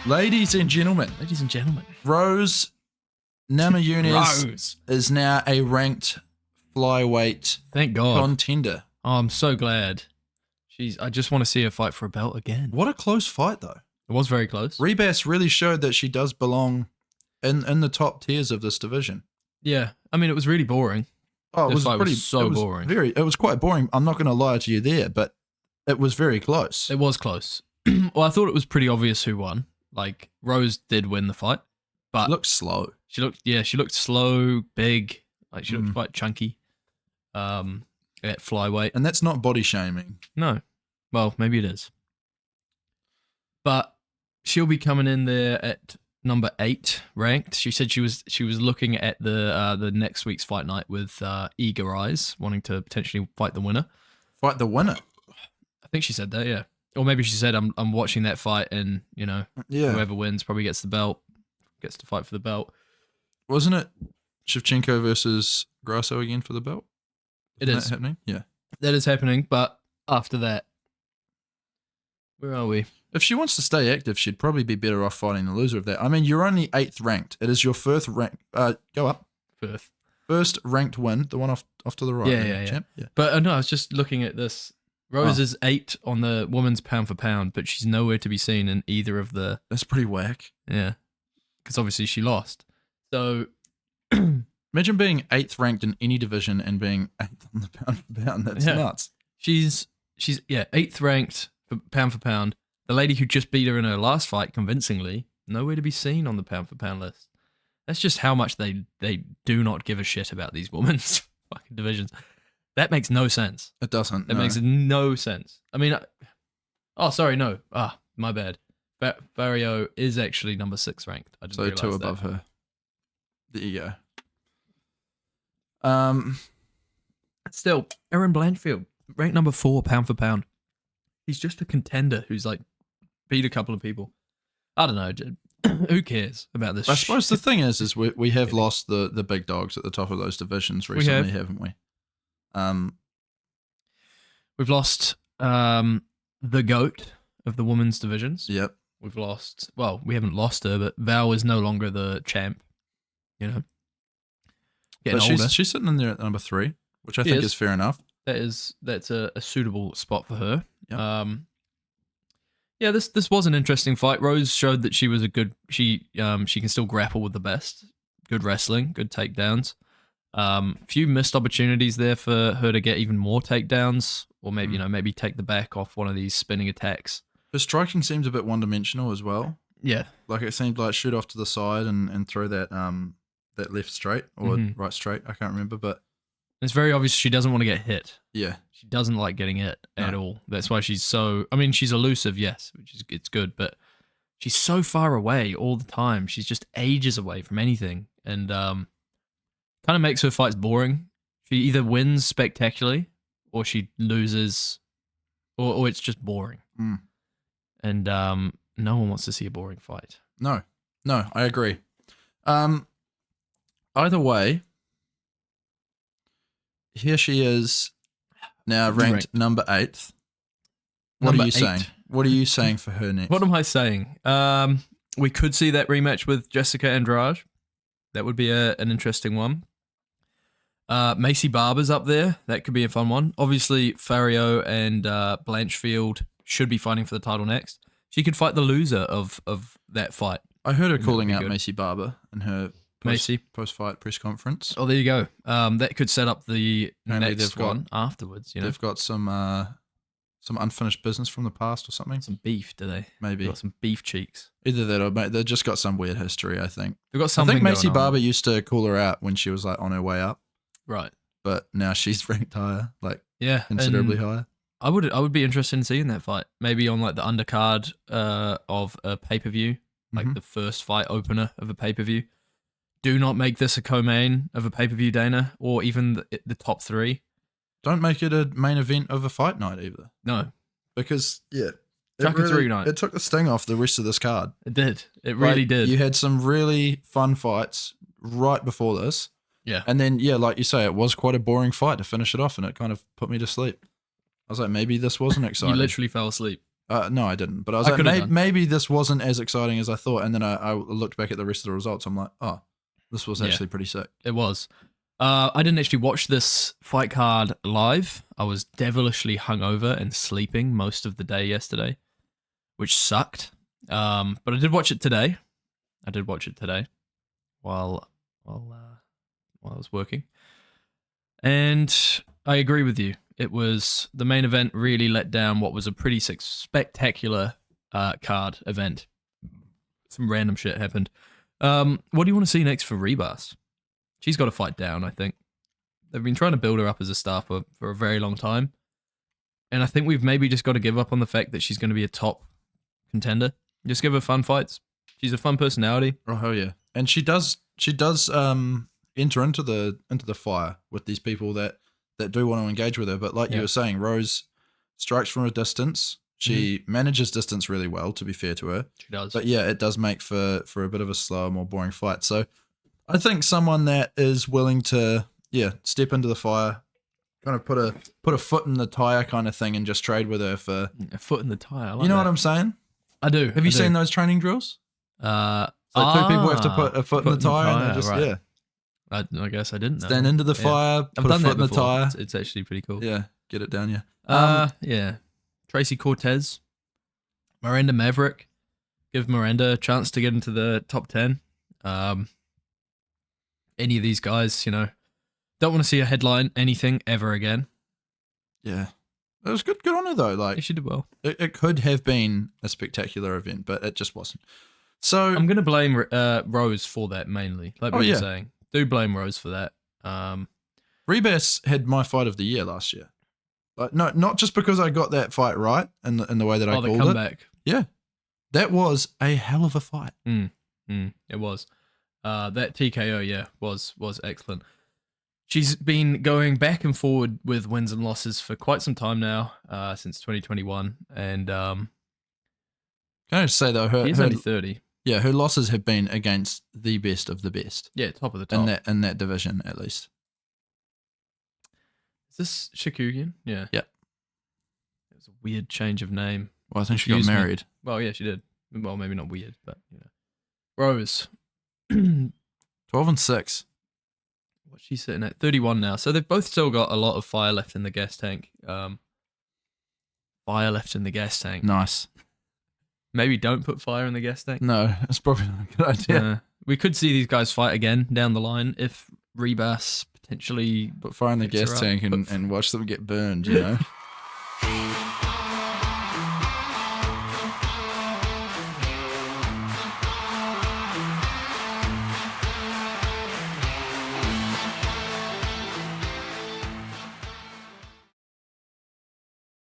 Ladies and gentlemen, Rose Namajunes is now a ranked flyweight Thank God. contender. Oh, I'm so glad. I just want to see her fight for a belt again. What a close fight, though. It was very close. Ribas really showed that she does belong in the top tiers of this division. Yeah. I mean, it was really boring. Oh, This fight was so boring. It was quite boring. I'm not going to lie to you there, but it was very close. It was close. Well, I thought it was pretty obvious who won. Like, Rose did win the fight, but It looked slow. she looked slow, big, like she looked quite chunky. At flyweight. And that's not body shaming. No. Well, maybe it is. But she'll be coming in there at number 8 ranked. She said she was looking at the next week's fight night with eager eyes, wanting to potentially fight the winner. Fight the winner. I think she said that, yeah. Or maybe she said I'm watching that fight and, whoever wins probably gets the belt, gets to fight for the belt. Wasn't it Shevchenko versus Grasso again for the belt? Isn't that happening? Yeah. That is happening, but after that, where are we? If she wants to stay active, she'd probably be better off fighting the loser of that. I mean, you're only 8th ranked. It is your first rank. Go up. First ranked win, the one off to the right. Yeah. Champ? Yeah. But no, I was just looking at this. Rose is 8 on the women's pound for pound, but she's nowhere to be seen in either of the. That's pretty whack. Yeah, because obviously she lost. So imagine being 8th ranked in any division and being 8th on the pound for pound. That's nuts. She's 8th ranked for pound. The lady who just beat her in her last fight convincingly, nowhere to be seen on the pound for pound list. That's just how much they do not give a shit about these women's fucking divisions. That makes no sense. It doesn't. That makes no sense. I mean, sorry, no. My bad. Barrio is actually number 6 ranked. I just so 2 above her. There you go. Still, Erin Blanchfield, ranked number 4 pound for pound. He's just a contender who's like beat a couple of people. I don't know. Who cares about this? I suppose the thing is we have lost the big dogs at the top of those divisions recently, haven't we? We've lost the GOAT of the women's divisions. Yep. We've lost. Well, we haven't lost her, but Val is no longer the champ. Getting older. She's sitting in there at number 3, which I think is fair enough. That's a suitable spot for her. Yep. This was an interesting fight. Rose showed that she was a good. She can still grapple with the best. Good wrestling, good takedowns. Few missed opportunities there for her to get even more takedowns, or maybe maybe take the back off one of these spinning attacks. Her striking seems a bit one-dimensional as well. Yeah, like it seemed like shoot off to the side and throw that left straight or right straight. I can't remember, but it's very obvious she doesn't want to get hit. Yeah, she doesn't like getting hit at all. That's why she's so. I mean, she's elusive, yes, it's good, but she's so far away all the time. She's just ages away from anything, and kind of makes her fights boring. She either wins spectacularly or she loses, or it's just boring. And no one wants to see a boring fight. No, I agree. Either way, here she is now ranked number 8th. What are you saying? What are you saying for her next? What am I saying? We could see that rematch with Jessica Andrade. That would be an interesting one. Macy Barber's up there. That could be a fun one. Obviously, Fario and Blanchfield should be fighting for the title next. She could fight the loser of that fight. I heard her calling out Macy Barber in her post-fight press conference. Oh, there you go. That could set up the next one afterwards. They've got some unfinished business from the past or something. Some beef, do they? Maybe. They've got some beef cheeks. Either that or they've just got some weird history, I think. They've got something. I think Macy Barber used to call her out when she was like on her way up. Right. But now she's ranked higher, considerably higher. I would be interested in seeing that fight. Maybe on like the undercard of a pay-per-view, like the first fight opener of a pay-per-view. Do not make this a co-main of a pay-per-view, Dana, or even the top 3. Don't make it a main event of a fight night either. No. Because, Chuck it through night. It took the sting off the rest of this card. It did. It really did. You had some really fun fights right before this. Yeah. And then, like you say, it was quite a boring fight to finish it off, and it kind of put me to sleep. I was like, maybe this wasn't exciting. You literally fell asleep. No, I didn't. But I was I like, could've done. maybe this wasn't as exciting as I thought. And then I looked back at the rest of the results. I'm like, oh, this was actually pretty sick. It was. I didn't actually watch this fight card live. I was devilishly hungover and sleeping most of the day yesterday, which sucked. But I did watch it today. While I was working. And I agree with you. It was the main event really let down what was a pretty spectacular card event. Some random shit happened. What do you want to see next for Ribas? She's got to fight down, I think. They've been trying to build her up as a star for a very long time. And I think we've maybe just got to give up on the fact that she's going to be a top contender. Just give her fun fights. She's a fun personality. Oh hell yeah. And she does enter into the fire with these people that do want to engage with her. But like you were saying, Rose strikes from a distance. She manages distance really well, to be fair to her. She does. But yeah, it does make for a bit of a slower, more boring fight. So I think someone that is willing to step into the fire, kind of put a foot in the tire kind of thing, and just trade with her for a foot in the tire. I like you know that. what I'm saying? I do. Have you seen those training drills? So two people have to put a foot in the tire, and they just right. I guess I didn't know. Stand into the fire, I've put done a foot that in the tire. It's actually pretty cool. Yeah, get it down, yeah. Yeah. Tracy Cortez, Miranda Maverick. Give Miranda a chance to get into the top 10. Any of these guys, don't want to see a headline anything ever again. Yeah. It was good on her, though. Like, she did well. It could have been a spectacular event, but it just wasn't. So I'm going to blame Rose for that mainly. Like what you're saying. Do blame Rose for that. Ribas had my fight of the year last year. Like, no, not just because I got that fight right in the way that I called it. Comeback. Yeah. That was a hell of a fight. It was. That TKO, was excellent. She's been going back and forward with wins and losses for quite some time now, since 2021. And can I just say, though, she's only 30. Yeah, her losses have been against the best of the best. Yeah, top of the top. In that division, at least. Is this Shakugian? Yeah. Yeah. It was a weird change of name. Well, I think she got married. Well, yeah, she did. Well, maybe not weird, but, Rose. 12-6. What's she sitting at? 31 now. So they've both still got a lot of fire left in the gas tank. Fire left in the gas tank. Nice. Maybe don't put fire in the gas tank. No, it's probably not a good idea. We could see these guys fight again down the line if Ribas potentially put fire in the gas tank and watch them get burned,